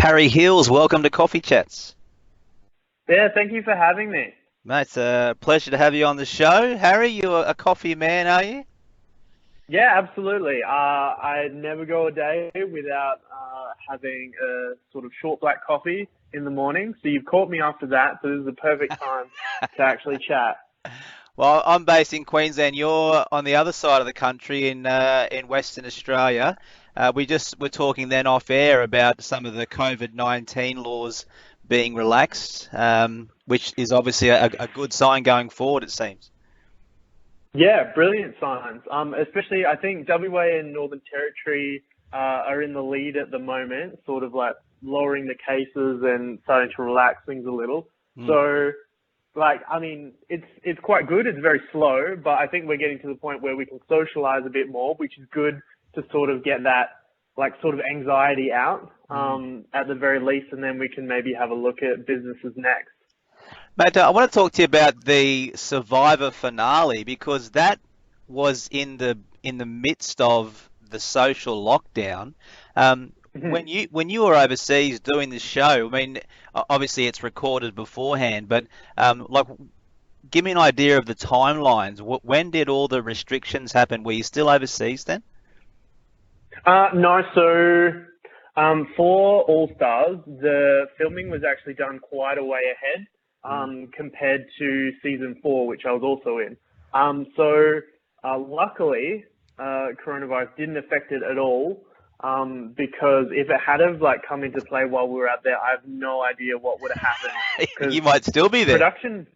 Harry Hills, welcome to Coffee Chats. Yeah, thank you for having me. Mate, it's a pleasure to have you on the show. Harry, you're a coffee man, are you? Yeah, absolutely. I never go a day without having a sort of short black coffee in the morning. So you've caught me after that, so this is the perfect time to actually chat. Well, I'm based in Queensland. You're on the other side of the country in Western Australia. We just were talking then off air about some of the COVID-19 laws being relaxed, which is obviously a good sign going forward, it seems. Yeah, brilliant signs. Especially I think WA and Northern Territory are in the lead at the moment, sort of like lowering the cases and starting to relax things a little. Mm. So I mean, it's quite good. It's very slow, but I think we're getting to the point where we can socialize a bit more, which is good to sort of get that like sort of anxiety out at the very least, and then we can maybe have a look at businesses next. Mate, I want to talk to you about the Survivor finale because that was in the midst of the social lockdown. When you were overseas doing this show, I mean, obviously it's recorded beforehand, but like, give me an idea of the timelines. When did all the restrictions happen? Were you still overseas then? No, so for All Stars, the filming was actually done quite a way ahead compared to season 4, which I was also in. Luckily, coronavirus didn't affect it at all because if it had have like come into play while we were out there, I have no idea what would have happened. Because You might still be there. production,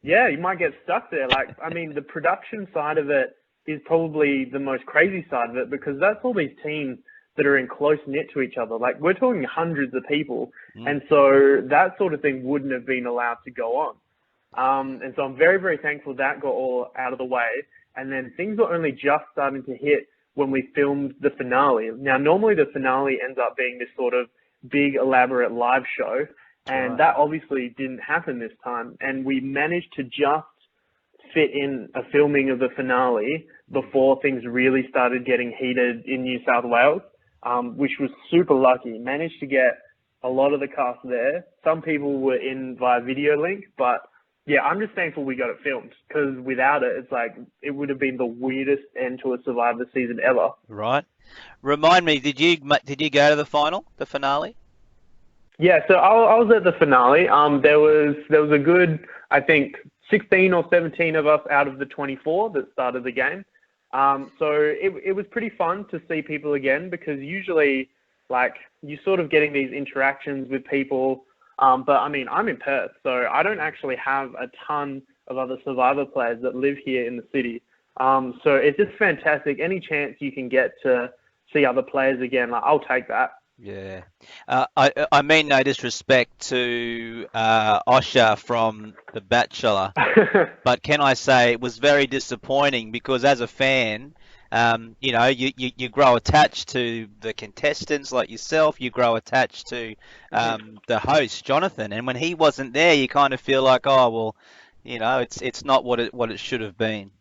yeah, you might get stuck there. Like, I mean, the production side of it is probably the most crazy side of it because that's all these teams that are in close knit to each other. Like, we're talking hundreds of people. And so that sort of thing wouldn't have been allowed to go on. And so I'm very, very thankful that got all out of the way. And then things were only just starting to hit when we filmed the finale. Now, normally the finale ends up being this sort of big, elaborate live show. And that obviously didn't happen this time. And we managed to just fit in a filming of the finale before things really started getting heated in New South Wales, which was super lucky. Managed to get a lot of the cast there. Some people were in via video link, but yeah, I'm just thankful we got it filmed because without it, it's like it would have been the weirdest end to a Survivor season ever. Right. Remind me, did you go to the final, the finale? Yeah, so I was at the finale. There was a good, I think, 16 or 17 of us out of the 24 that started the game. So it was pretty fun to see people again because usually, like, you're sort of getting these interactions with people. But I mean, I'm in Perth, so I don't actually have a ton of other Survivor players that live here in the city. So it's just fantastic. Any chance you can get to see other players again, like, I'll take that. Yeah. I mean no disrespect to Osher from The Bachelor, but can I say it was very disappointing because as a fan, you grow attached to the contestants like yourself, you grow attached to the host, Jonathan, and when he wasn't there, you kind of feel like, oh, well, it's not what it should have been.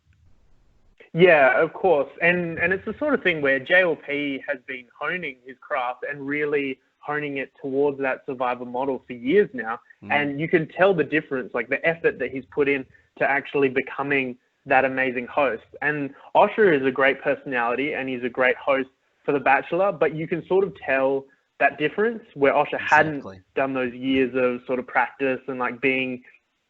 Yeah, of course. And it's the sort of thing where JLP has been honing his craft and really honing it towards that survivor model for years now. And you can tell the difference, like the effort that he's put in to actually becoming that amazing host. And Osher is a great personality and he's a great host for The Bachelor, but you can sort of tell that difference where Osher hadn't Exactly. done those years of sort of practice and like being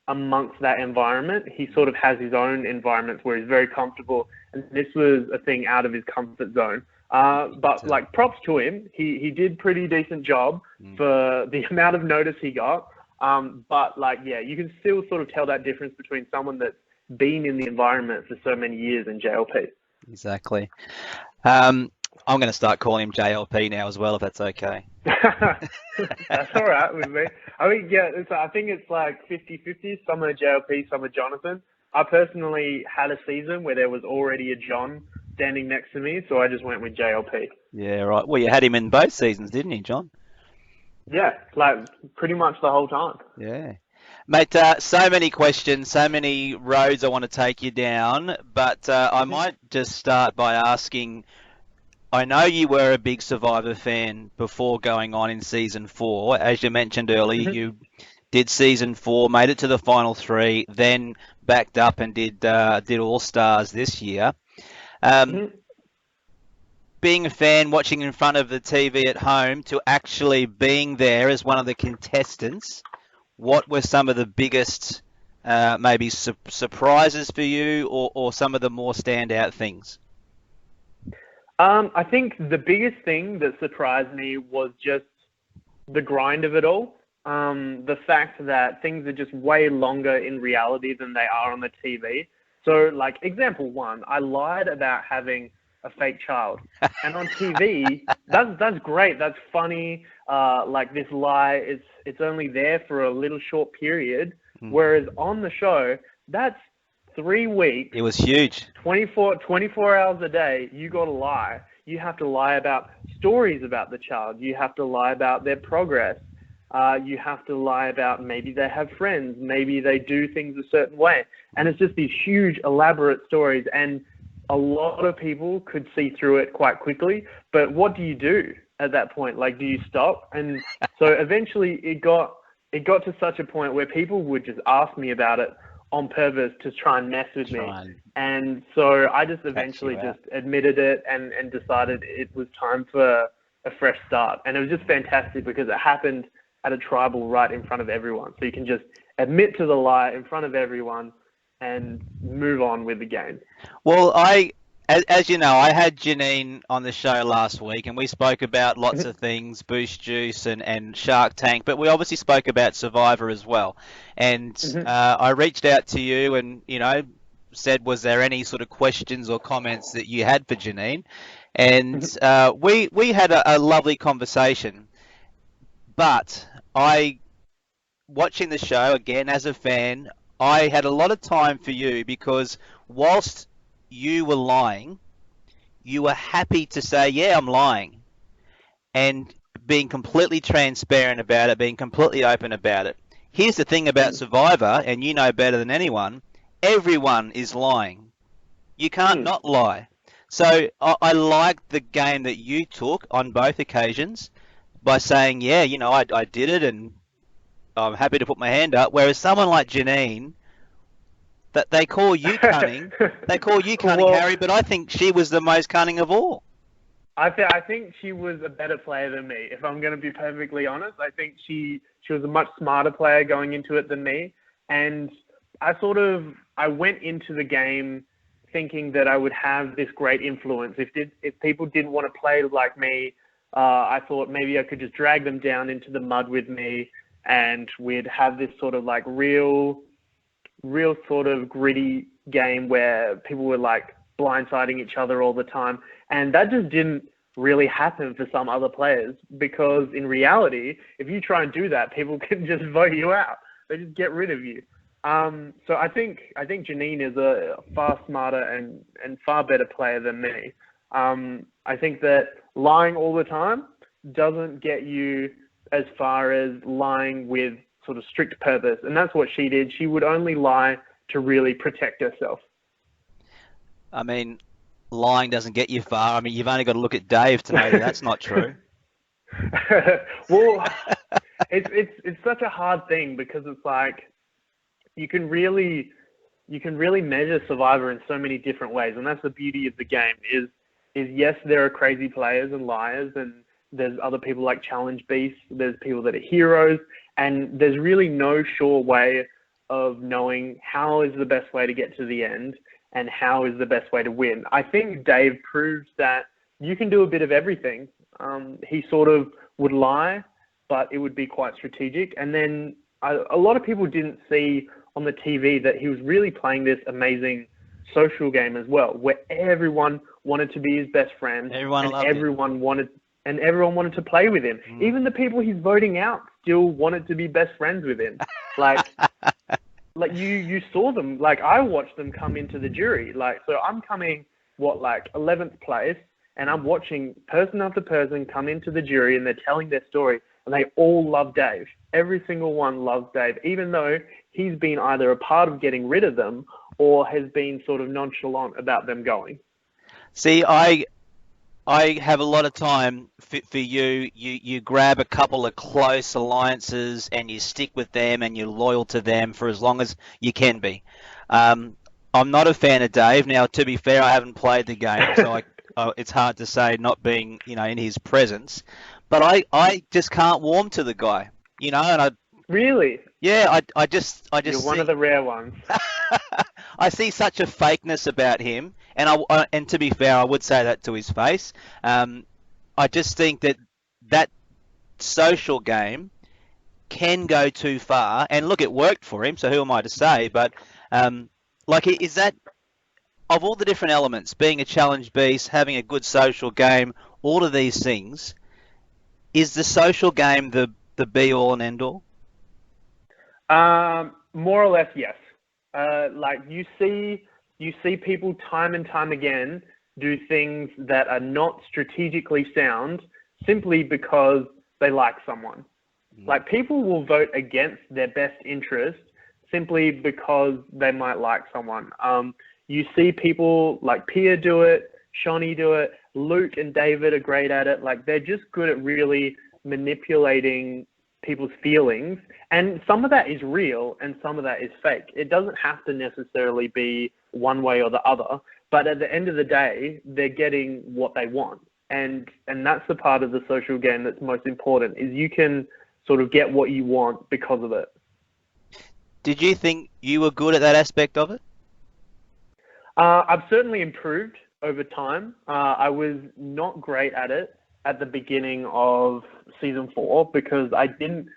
amongst that environment. He sort of has his own environments where he's very comfortable, and this was a thing out of his comfort zone. But like, props to him. He did pretty decent job for the amount of notice he got. But like, yeah, you can still sort of tell that difference between someone that's been in the environment for so many years and JLP. Exactly. I'm going to start calling him JLP now as well, if that's okay. That's all right with me. I mean, yeah, I think it's like 50-50. Some are JLP, some are Jonathan. I personally had a season where there was already a John standing next to me, so I just went with JLP. Yeah, right. Well, you had him in both seasons, didn't you, John? Yeah, like pretty much the whole time. Yeah. Mate, so many questions, so many roads I want to take you down, but I might just start by asking, I know you were a big Survivor fan before going on in season four. As you mentioned earlier, Hmm. you did season four, made it to the final three, then backed up and did All Stars this year. Um, Hmm. being a fan, watching in front of the TV at home, to actually being there as one of the contestants, what were some of the biggest maybe surprises for you, or some of the more standout things? I think the biggest thing that surprised me was just the grind of it all. The fact that things are just way longer in reality than they are on the TV. So, like, example one, I lied about having a fake child, and on TV, that's great. That's funny. Like this lie, it's only there for a little short period. Mm. Whereas on the show, that's 3 weeks, It was huge. 24 hours a day, you got to lie. You have to lie about stories about the child. You have to lie about their progress. You have to lie about maybe they have friends, maybe they do things a certain way. And it's just these huge, elaborate stories. And a lot of people could see through it quite quickly. But what do you do at that point? Like, do you stop? And so eventually it got to such a point where people would just ask me about it on purpose to try and mess with me. Try and And so I just catch eventually you out. just admitted it and decided it was time for a fresh start. And it was just fantastic because it happened at a tribal right in front of everyone. So you can just admit to the lie in front of everyone and move on with the game. Well, as you know, I had Janine on the show last week, and we spoke about lots of things, Boost Juice and Shark Tank, but we obviously spoke about Survivor as well. And I reached out to you and, said, was there any sort of questions or comments that you had for Janine? And we had a lovely conversation. But watching the show again as a fan, I had a lot of time for you because whilst you were lying, you were happy to say, yeah, I'm lying, and being completely transparent about it, being completely open about it. Here's the thing about Survivor, and you know better than anyone, everyone is lying. You can't not lie. So I liked the game that you took on both occasions by saying, yeah, I did it and I'm happy to put my hand up. Whereas someone like Janine, that they call you cunning, Well, Harry, but I think she was the most cunning of all. I think she was a better player than me. If I'm going to be perfectly honest, I think she was a much smarter player going into it than me. And I went into the game thinking that I would have this great influence. If people didn't want to play like me, I thought maybe I could just drag them down into the mud with me, and we'd have this sort of like real sort of gritty game where people were like blindsiding each other all the time. And that just didn't really happen for some other players, because in reality, if you try and do that, people can just vote you out. They just get rid of you. So I think Janine is a far smarter and far better player than me. I think that lying all the time doesn't get you as far as lying with sort of strict purpose. And that's what she did. She would only lie to really protect herself. I mean, lying doesn't get you far. I mean, you've only got to look at Dave to know that that's not true. Well, it's such a hard thing, because it's like you can really measure Survivor in so many different ways, and that's the beauty of the game. Is yes, there are crazy players and liars, and there's other people like challenge beasts. There's people that are heroes, and there's really no sure way of knowing how is the best way to get to the end and how is the best way to win. I think Dave proves that you can do a bit of everything. He sort of would lie, but it would be quite strategic. And then a lot of people didn't see on the TV that he was really playing this amazing social game as well, where everyone wanted to be his best friend, Everyone and loved everyone wanted to play with him. Even the people he's voting out still wanted to be best friends with him. Like, like you saw them. Like, I watched them come into the jury. Like, so I'm coming, 11th place, and I'm watching person after person come into the jury, and they're telling their story, and they all love Dave. Every single one loves Dave, even though he's been either a part of getting rid of them or has been sort of nonchalant about them going. See, I have a lot of time for you. You grab a couple of close alliances and you stick with them and you're loyal to them for as long as you can be. Um, I'm not a fan of Dave. Now, to be fair, I haven't played the game, so it's hard to say not being, in his presence. But I just can't warm to the guy, and Really? yeah, I just You're one of see the rare ones. I see such a fakeness about him, and and to be fair, I would say that to his face. Um, I just think that social game can go too far. And look, it worked for him, so who am I to say? But is that of all the different elements, being a challenge beast, having a good social game, all of these things, is the social game the be all and end all? More or less, yes. Like you see people time and time again do things that are not strategically sound simply because they like someone. Mm. Like people will vote against their best interest simply because they might like someone. You see people like Pia do it, Shawnee do it, Luke and David are great at it. Like they're just good at really manipulating people's feelings. And some of that is real and some of that is fake. It doesn't have to necessarily be one way or the other. But at the end of the day, they're getting what they want. And that's the part of the social game that's most important is you can sort of get what you want because of it. Did you think you were good at that aspect of it? I've certainly improved over time. I was not great at it at the beginning of season 4 because I didn't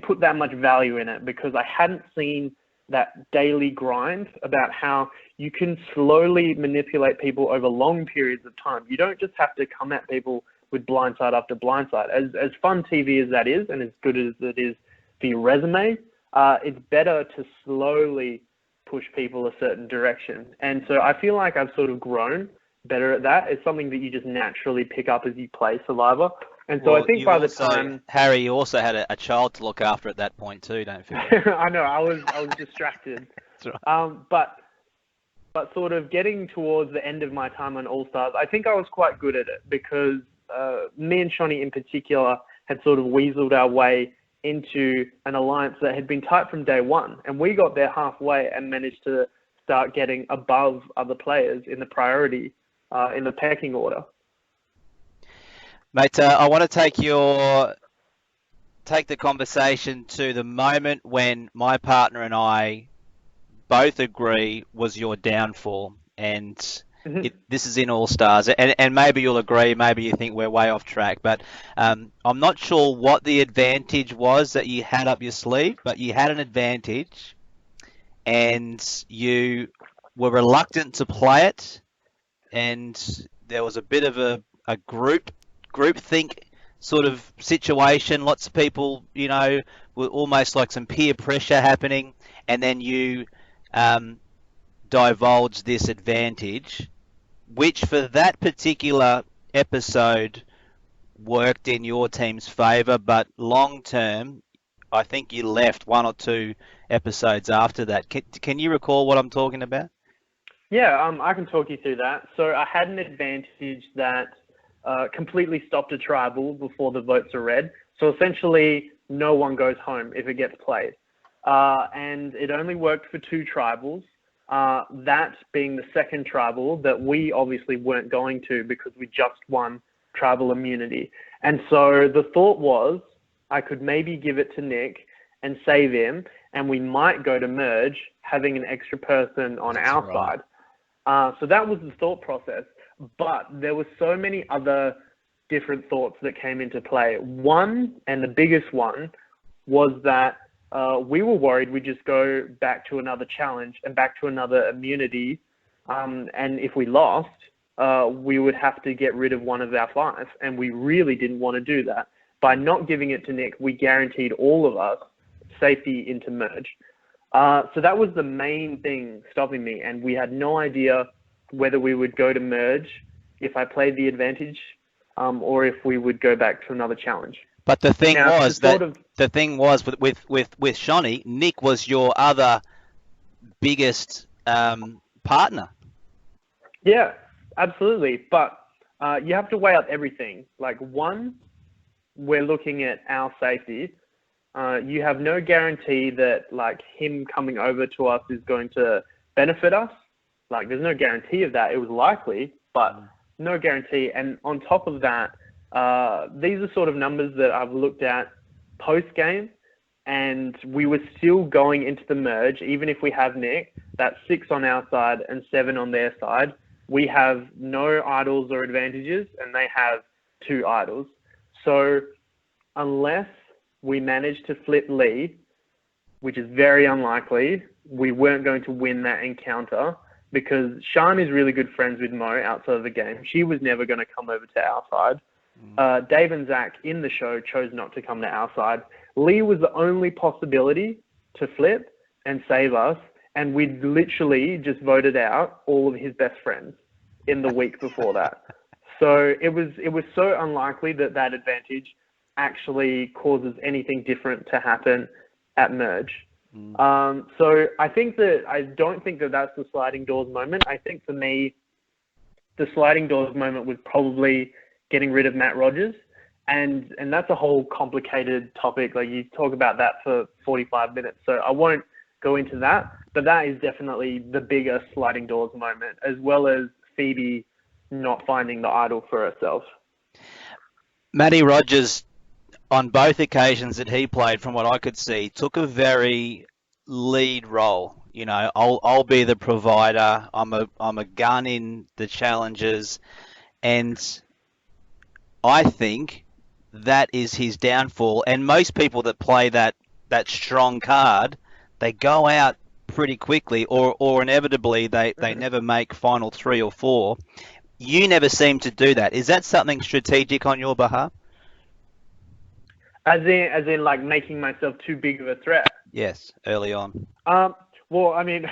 put that much value in it because I hadn't seen that daily grind about how you can slowly manipulate people over long periods of time. You don't just have to come at people with blindside after blindside. As fun TV as that is, and as good as it is for your resume, it's better to slowly push people a certain direction. And so I feel like I've sort of grown better at that. It's something that you just naturally pick up as you play Survivor. And so I Well, think by the time Harry, you also had a child to look after at that point too, don't forget. I know I was distracted. That's right. But sort of getting towards the end of my time on All Stars, I think I was quite good at it because me and Shawnee in particular had sort of weaseled our way into an alliance that had been tight from day one. And we got there halfway and managed to start getting above other players in the priority, in the pecking order. Mate, I want to take the conversation to the moment when my partner and I both agree was your downfall, and this is in All Stars, and maybe you'll agree, maybe you think we're way off track, but I'm not sure what the advantage was that you had up your sleeve, but you had an advantage, and you were reluctant to play it, and there was a bit of a groupthink sort of situation. Lots of people, were almost like some peer pressure happening, and then you divulge this advantage, which for that particular episode worked in your team's favour, but long term, I think you left one or two episodes after that. Can you recall what I'm talking about? Yeah, I can talk you through that. So I had an advantage that completely stopped a tribal before the votes are read. So essentially, no one goes home if it gets played. And it only worked for 2 tribals, that being the second tribal that we obviously weren't going to because we just won tribal immunity. And so the thought was I could maybe give it to Nick and save him, and we might go to merge, having an extra person on our side. So that was the thought process. But there were so many other different thoughts that came into play. One, and the biggest one, was that we were worried we'd just go back to another challenge and back to another immunity. And if we lost, we would have to get rid of one of our 5. And we really didn't want to do that. By not giving it to Nick, we guaranteed all of us safety into merge. So that was the main thing stopping me. And we had no idea whether we would go to merge if I played the advantage, or if we would go back to another challenge. But the thing was with Shawnee, Nick was your other biggest partner. Yeah, absolutely. But you have to weigh up everything. Like, one, we're looking at our safety. You have no guarantee that like him coming over to us is going to benefit us. Like, there's no guarantee of that. It was likely, but no guarantee. And on top of that, these are sort of numbers that I've looked at post game, and we were still going into the merge, even if we have Nick. That's 6 on our side and 7 on their side. We have no idols or advantages, and they have 2 idols. So unless we manage to flip Lee, which is very unlikely, we weren't going to win that encounter, because Sean is really good friends with Mo outside of the game. She was never going to come over to our side. Dave and Zach in the show chose not to come to our side. Lee was the only possibility to flip and save us, and we literally just voted out all of his best friends in the week before that. So it was so unlikely that that advantage actually causes anything different to happen at merge. So I don't think that that's the sliding doors moment. I think for me, the sliding doors moment was probably getting rid of Matt Rogers. And that's a whole complicated topic. Like, you talk about that for 45 minutes. So I won't go into that, but that is definitely the biggest sliding doors moment, as well as Phoebe not finding the idol for herself. Matty Rogers, on both occasions that he played, from what I could see, took a very lead role. You know, I'll be the provider. I'm a gun in the challenges, and I think that is his downfall. And most people that play that strong card, they go out pretty quickly, or inevitably they never make final 3 or 4. You never seem to do that. Is that something strategic on your behalf? As in like making myself too big of a threat? Yes, early on. Well, I mean,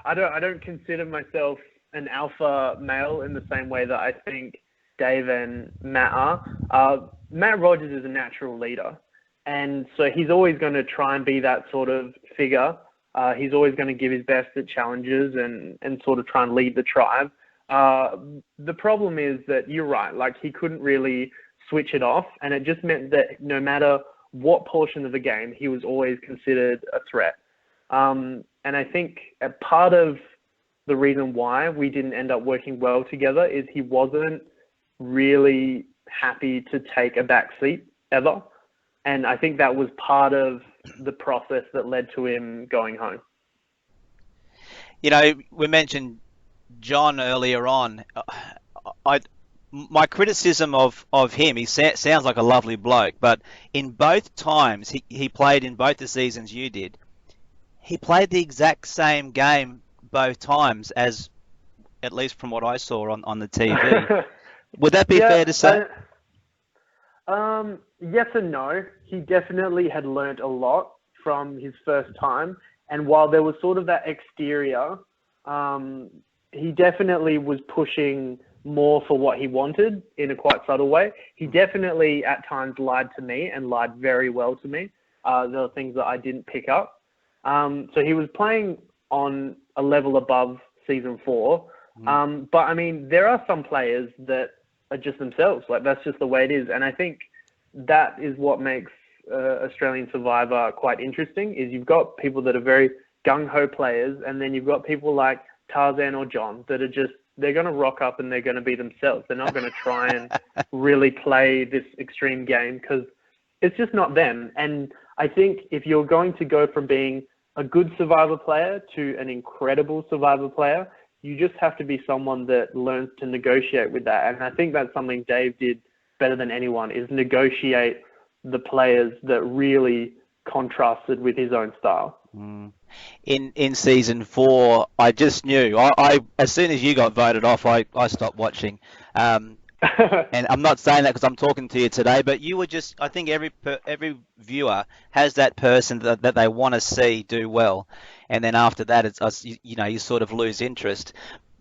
I don't consider myself an alpha male in the same way that I think Dave and Matt are. Matt Rogers is a natural leader, and so he's always going to try and be that sort of figure. He's always going to give his best at challenges and sort of try and lead the tribe. The problem is that you're right, like, he couldn't really switch it off, and it just meant that no matter what portion of the game, he was always considered a threat. And I think a part of the reason why we didn't end up working well together is he wasn't really happy to take a back seat ever. And I think that was part of the process that led to him going home. You know, we mentioned John earlier on. My criticism of him, he sounds like a lovely bloke, but in both times, he played in both the seasons you did, he played the exact same game both times, as at least from what I saw on the TV. Would that be fair to say? Yes and no. He definitely had learnt a lot from his first time. And while there was sort of that exterior, he definitely was pushing more for what he wanted in a quite subtle way. He definitely at times lied to me, and lied very well to me. There were things that I didn't pick up. So he was playing on a level above season 4. But I mean, there are some players that are just themselves. Like, that's just the way it is. And I think that is what makes Australian Survivor quite interesting, is you've got people that are very gung-ho players, and then you've got people like Tarzan or John that are just, they're going to rock up and they're going to be themselves. They're not going to try and really play this extreme game, because it's just not them. And I think if you're going to go from being a good Survivor player to an incredible Survivor player, you just have to be someone that learns to negotiate with that. And I think that's something Dave did better than anyone, is negotiate the players that really contrasted with his own style. In season 4, I just knew. I as soon as you got voted off, I stopped watching. And I'm not saying that because I'm talking to you today, but you were just, I think every viewer has that person that they want to see do well. And then after that, it's you sort of lose interest.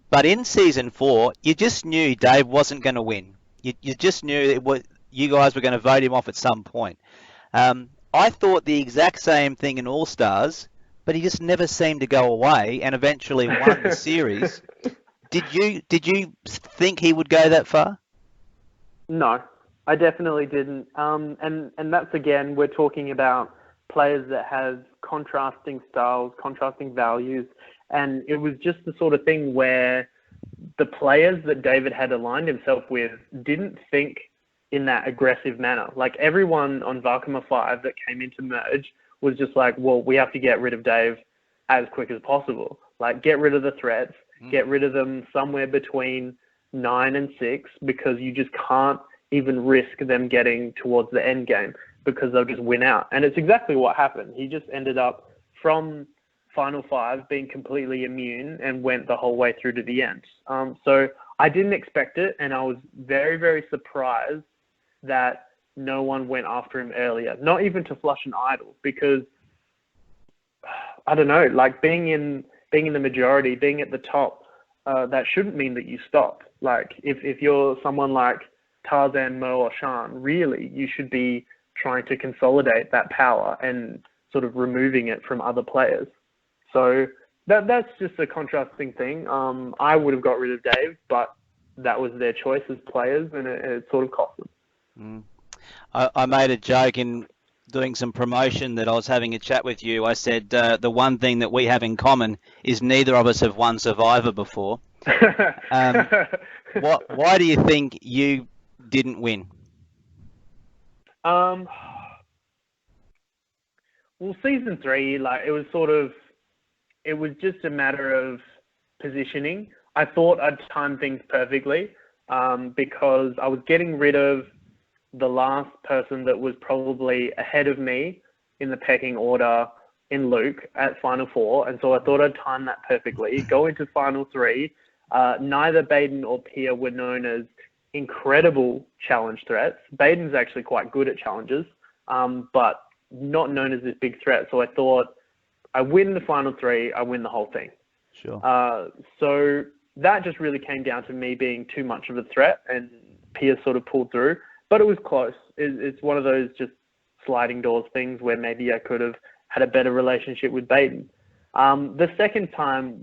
But in season 4, you just knew Dave wasn't going to win. You just knew you guys were going to vote him off at some point. I thought the exact same thing in All Stars, but he just never seemed to go away, and eventually won the series. Did you think he would go that far? No, I definitely didn't. And that's again, we're talking about players that have contrasting styles, contrasting values, and it was just the sort of thing where the players that David had aligned himself with didn't think in that aggressive manner. Like everyone on Valkama 5 that came into merge was just like, well, we have to get rid of Dave as quick as possible. Like get rid of the threats, get rid of them somewhere between 9 and 6 because you just can't even risk them getting towards the end game because they'll just win out. And it's exactly what happened. He just ended up from Final Five being completely immune and went the whole way through to the end. So I didn't expect it, and I was very, very surprised that no one went after him earlier, not even to flush an idol, because I don't know, like being in the majority, being at the top, that shouldn't mean that you stop. Like if you're someone like Tarzan, Mo, or Shan, really you should be trying to consolidate that power and sort of removing it from other players. So that's just a contrasting thing. I would have got rid of Dave, but that was their choice as players, and it sort of cost them. Mm. I made a joke in doing some promotion that I was having a chat with you. I said the one thing that we have in common is neither of us have won Survivor before. Why do you think you didn't win? Well, season 3, like it was just a matter of positioning. I thought I'd timed things perfectly because I was getting rid of the last person that was probably ahead of me in the pecking order in Luke at Final 4. And so I thought I'd time that perfectly. Go into Final 3. Neither Baden or Pia were known as incredible challenge threats. Baden's actually quite good at challenges, but not known as this big threat. So I thought, I win the Final 3, I win the whole thing. Sure. So that just really came down to me being too much of a threat, and Pia sort of pulled through. But it was close. It's one of those just sliding doors things where maybe I could have had a better relationship with Baden. The second time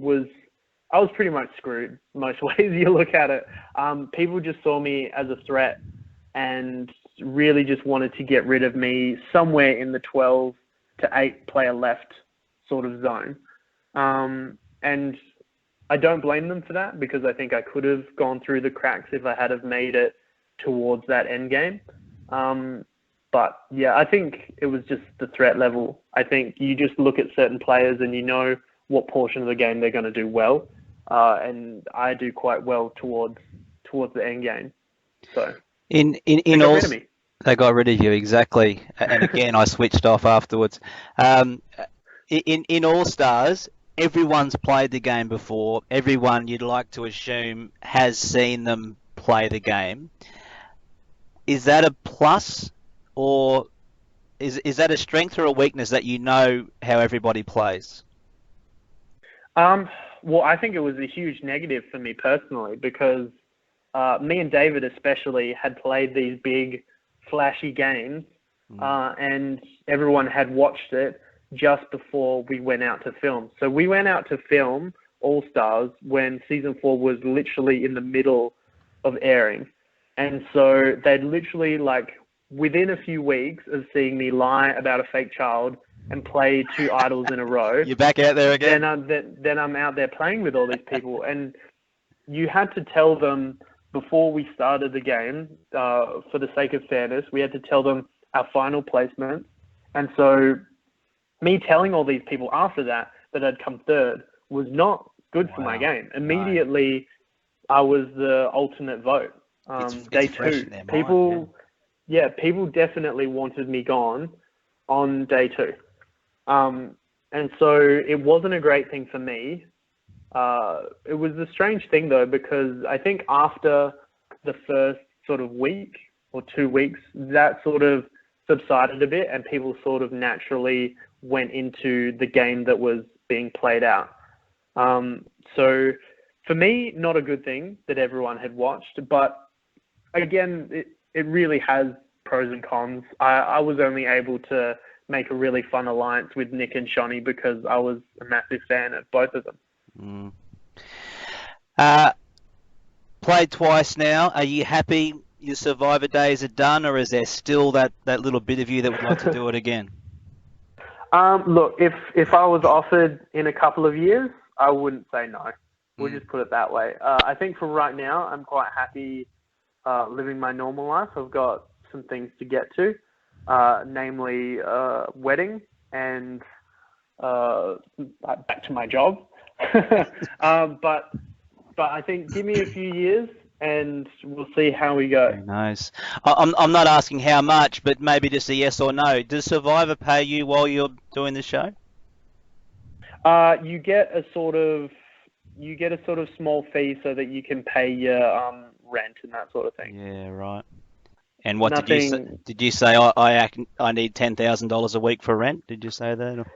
I was pretty much screwed most ways you look at it. People just saw me as a threat and really just wanted to get rid of me somewhere in the 12 to 8 player left sort of zone. And I don't blame them for that because I think I could have gone through the cracks if I had have made it towards that end game. But yeah, I think it was just the threat level. I think you just look at certain players and you know what portion of the game they're going to do well. And I do quite well towards the end game. So in they got all, rid of me. They got rid of you, exactly. And again, I switched off afterwards. In All Stars, everyone's played the game before. Everyone, you'd like to assume, has seen them play the game. Is that a plus, or is that a strength or a weakness that you know how everybody plays? Well, I think it was a huge negative for me personally because me and David especially had played these big, flashy games, and everyone had watched it just before we went out to film. So we went out to film All Stars when season 4 was literally in the middle of airing. And so they'd literally, like, within a few weeks of seeing me lie about a fake child and play 2 idols in a row. You're back out there again? Then I'm out there playing with all these people. And you had to tell them before we started the game, for the sake of fairness, we had to tell them our final placement. And so me telling all these people after that I'd come third was not good for my game. Immediately, I was the alternate vote. Day 2, people definitely wanted me gone on day 2. And so it wasn't a great thing for me. It was a strange thing though, because I think after the first sort of week or 2 weeks, that sort of subsided a bit and people sort of naturally went into the game that was being played out. So for me, not a good thing that everyone had watched, but again, it really has pros and cons. I was only able to make a really fun alliance with Nick and Shonny because I was a massive fan of both of them. Played twice now. Are you happy your Survivor days are done, or is there still that little bit of you that would like to do it again? Look, if I was offered in a couple of years, I wouldn't say no. We'll Mm. just put it that way. I think for right now, I'm quite happy living my normal life. I've got some things to get to, namely wedding and back to my job. But I think give me a few years and we'll see how we go. Who knows? I'm not asking how much, but maybe just a yes or no. Does Survivor pay you while you're doing the show? You get a sort of small fee so that you can pay your rent and that sort of thing. Yeah, right. And what did you say? Nothing. Did you say I need $10,000 a week for rent? Did you say that? Or-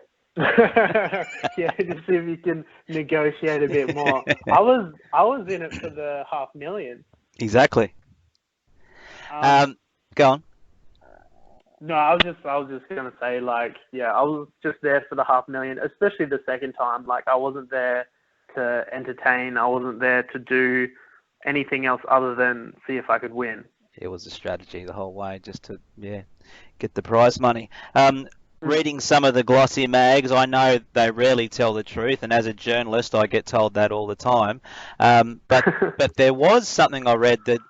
Yeah, to see if you can negotiate a bit more. I was in it for the $500,000. Exactly. Go on. No, I was just gonna say, like, yeah, I was just there for the $500,000, especially the second time. Like, I wasn't there to entertain. I wasn't there to do anything else other than see if I could win. It was a strategy the whole way, just to get the prize money. Reading some of the glossy mags, I know they rarely tell the truth, and as a journalist, I get told that all the time. But there was something I read that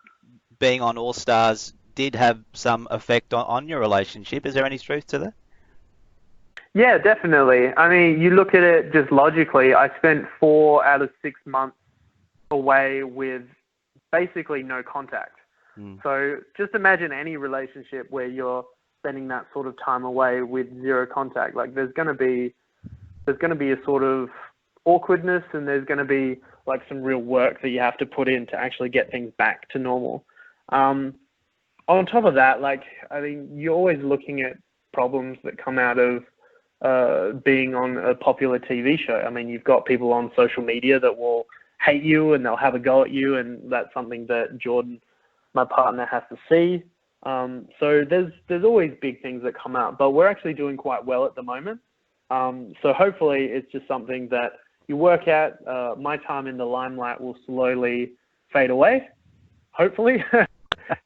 being on All Stars did have some effect on your relationship. Is there any truth to that? Yeah, definitely. I mean, you look at it just logically. I spent 4 out of 6 months away with basically no contact. So just imagine any relationship where you're spending that sort of time away with zero contact. Like, there's going to be a sort of awkwardness, and there's going to be like some real work that you have to put in to actually get things back to normal. On top of that, like, I mean, you're always looking at problems that come out of being on a popular TV show. I mean, you've got people on social media that will hate you and they'll have a go at you, and that's something that Jordan, my partner, has to see. So there's always big things that come out, but we're actually doing quite well at the moment. So hopefully it's just something that you work at. My time in the limelight will slowly fade away, hopefully,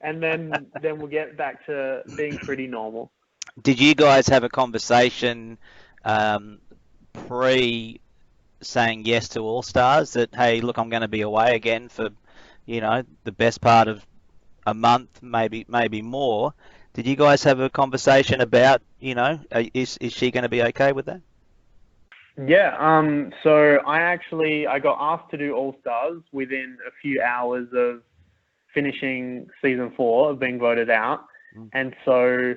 and then we'll get back to being pretty normal. Did you guys have a conversation pre saying yes to All Stars that, hey, look, I'm going to be away again for, the best part of a month, maybe more? Did you guys have a conversation about, is she going to be okay with that? Yeah. So I got asked to do All Stars within a few hours of finishing season 4 of being voted out, and so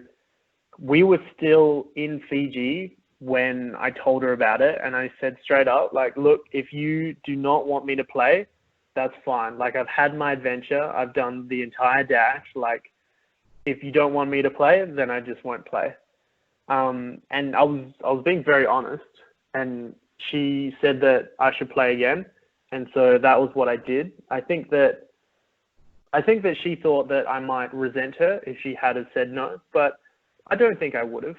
we were still in Fiji when I told her about it, and I said straight up, like, look, if you do not want me to play, that's fine. Like, I've had my adventure. I've done the entire dash. Like, if you don't want me to play, then I just won't play. And I was being very honest, and she said that I should play again, and so that was what I did. I think that she thought that I might resent her if she had said no, but I don't think I would have.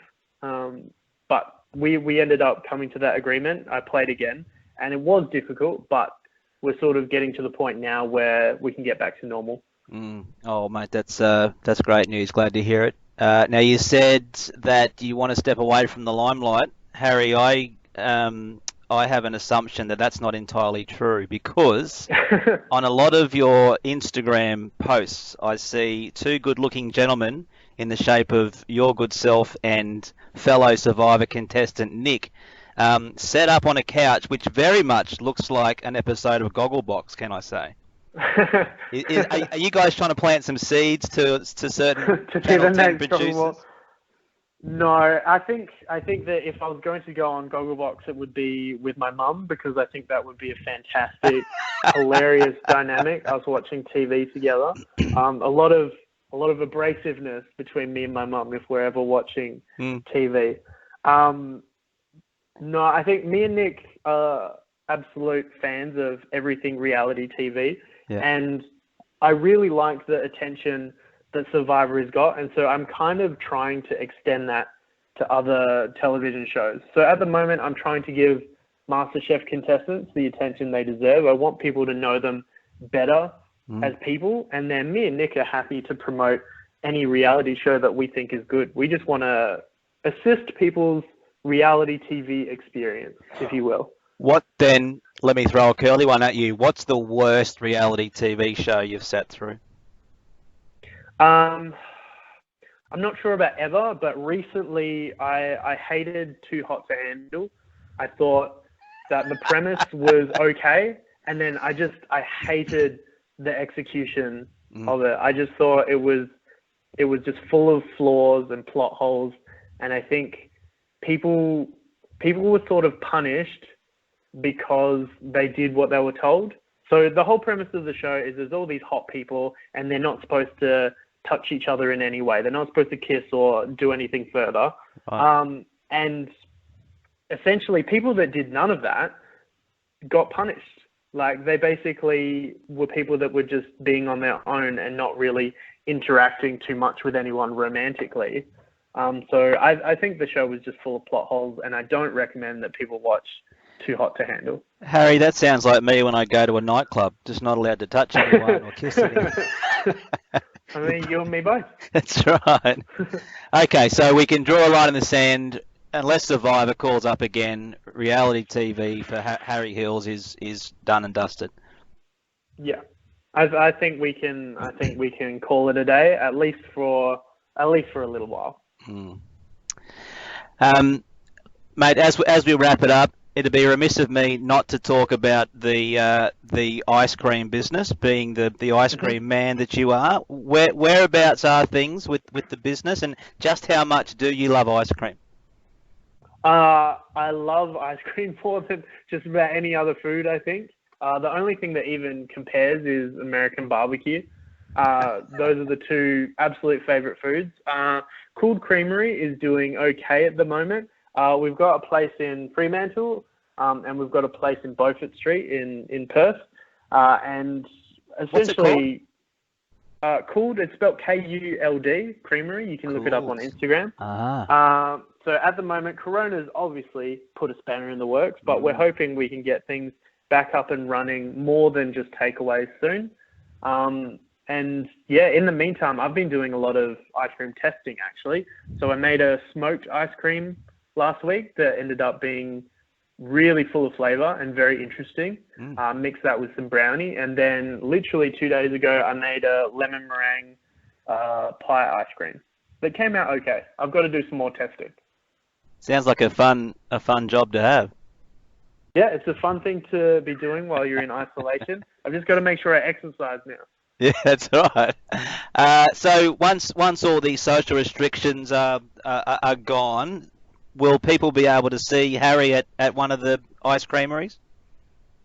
But we ended up coming to that agreement. I played again, and it was difficult, but we're sort of getting to the point now where we can get back to normal. Oh, mate, that's great news. Glad to hear it. Now, you said that you want to step away from the limelight. Harry, I have an assumption that that's not entirely true, because on a lot of your Instagram posts, I see 2 good-looking gentlemen in the shape of your good self and fellow Survivor contestant Nick, set up on a couch, which very much looks like an episode of Gogglebox, can I say? Are you guys trying to plant some seeds to certain to Channel 10 producers? No, I think that if I was going to go on Gogglebox, it would be with my mum, because I think that would be a fantastic, hilarious dynamic. I was watching TV together. A lot of abrasiveness between me and my mum if we're ever watching TV. No, I think me and Nick are absolute fans of everything reality TV, and I really like the attention that Survivor has got, and so I'm kind of trying to extend that to other television shows. So at the moment, I'm trying to give MasterChef contestants the attention they deserve. I want people to know them better as people, and then me and Nick are happy to promote any reality show that we think is good. We just want to assist people's reality TV experience, if you will. What then, let me throw a curly one at you. What's the worst reality TV show you've sat through? I'm not sure about ever, but recently I hated Too Hot to Handle. I thought that the premise was okay, and then I hated the execution of it. I just thought it was just full of flaws and plot holes, and I think people were sort of punished because they did what they were told. So the whole premise of the show is there's all these hot people, and they're not supposed to touch each other in any way. They're not supposed to kiss or do anything further. Right. And essentially, people that did none of that got punished. Like, they basically were people that were just being on their own and not really interacting too much with anyone romantically. So I think the show was just full of plot holes, and I don't recommend that people watch Too Hot to Handle. Harry, that sounds like me when I go to a nightclub, just not allowed to touch anyone or kiss anyone. I mean, you and me both. That's right. Okay, so we can draw a line in the sand. Unless Survivor calls up again, reality TV for Harry Hills is done and dusted. Yeah, I think we can. I think we can call it a day, at least for a little while. Mate, as we wrap it up, it'd be remiss of me not to talk about the ice cream business, being the ice cream man that you are. Whereabouts are things with the business, and just how much do you love ice cream? I love ice cream more than just about any other food, I think. The only thing that even compares is American barbecue. Those are the two absolute favorite foods. Cooled Creamery is doing okay at the moment. We've got a place in Fremantle, and we've got a place in Beaufort Street in Perth. And essentially, Cooled, it's spelled K-U-L-D, Creamery. You can look it up on Instagram. So at the moment, Corona's obviously put a spanner in the works, but we're hoping we can get things back up and running more than just takeaways soon. And yeah, in the meantime, I've been doing a lot of ice cream testing, actually. So I made a smoked ice cream last week that ended up being really full of flavor and very interesting. Mixed that with some brownie. And then literally 2 days ago, I made a lemon meringue pie ice cream that came out okay. I've got to do some more testing. Sounds like a fun job to have. Yeah, it's a fun thing to be doing while you're in isolation. I've just got to make sure I exercise now. Yeah, that's right. So once all these social restrictions are gone, will people be able to see Harry at one of the ice creameries?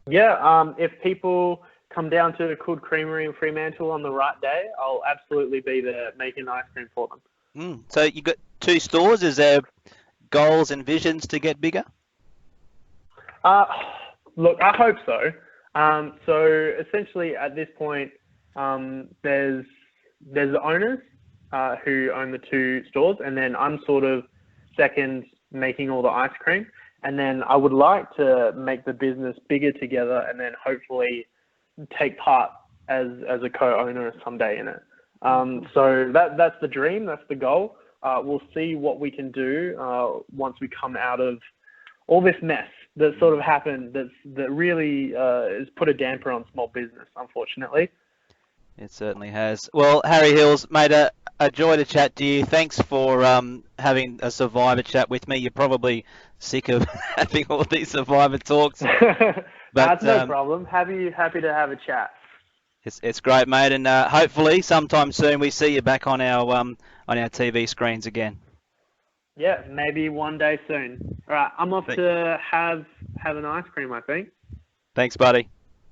Yeah, if people come down to the Cooled Creamery in Fremantle on the right day, I'll absolutely be there making ice cream for them. So you've got 2 stores. Is there goals and visions to get bigger? Look, I hope so. So essentially at this point, there's the owners who own the 2 stores, and then I'm sort of second making all the ice cream. And then I would like to make the business bigger together, and then hopefully take part as a co-owner someday in it. So that's the dream. That's the goal. We'll see what we can do once we come out of all this mess that sort of happened. That really has put a damper on small business, unfortunately. It certainly has. Well, Harry Hills, mate, a joy to chat to you. Thanks for having a Survivor chat with me. You're probably sick of having all these Survivor talks. But that's no problem. Happy to have a chat. It's great, mate, and hopefully sometime soon we see you back on our TV screens again. Yeah, maybe one day soon. All right, I'm off to have an ice cream, I think. Thanks, buddy.